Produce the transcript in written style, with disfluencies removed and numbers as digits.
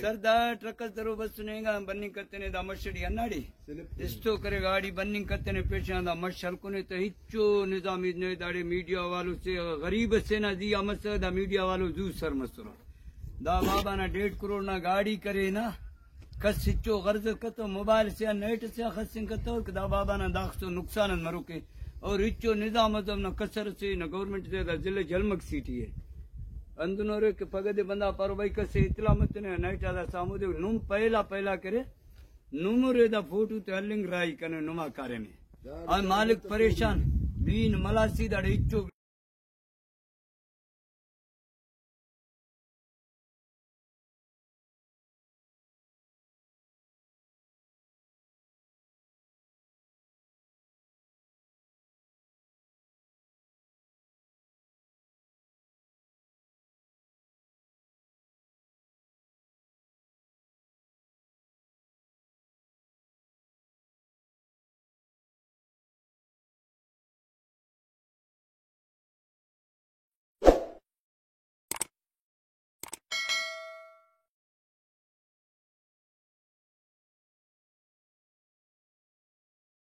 Sardar ಟ್ರಕ್ಕಸ್ತರು bus ಬನ್ನಿಂಗ್ ಕತ್ತೇನೆ ಮರ್ಷಡಿ ಅನ್ನಾಡಿ ಎಷ್ಟೋ ಕರೆ ಗಾಡಿ ಬನ್ನಿಂಗ್ ಕತ್ತೇನೆ ಪೇಶ ಮರ್ಷ ಹಲ್ಕೊನೆ ಹೆಚ್ಚು ನಿಜಾಮ್ ದಾಡಿ मीडिया वालों से गरीब से ना दी अमस दा मीडिया वालों जू सर मसरो दा बाबा ना 1.5 करोड़ ना गाड़ी करे ना कस सिचो गर्ज कतो मोबाइल से नेट से खसिंग कतो दा बाबा ना दाखसो नुकसान मरो के और इच्चो निजाम अजम ना कसर से ना गवर्नमेंट से दा जिले जलमक सीटी है अंदनोरे के पगदे बंदा पर भाई कसे इतला मत ने नाइट आदा सामुदे नुम पहला करे नुमरे दा फोटो ते हलिंग राई कने नुमा करे में आ मालिक परेशान दीन मलासी दा इच्चो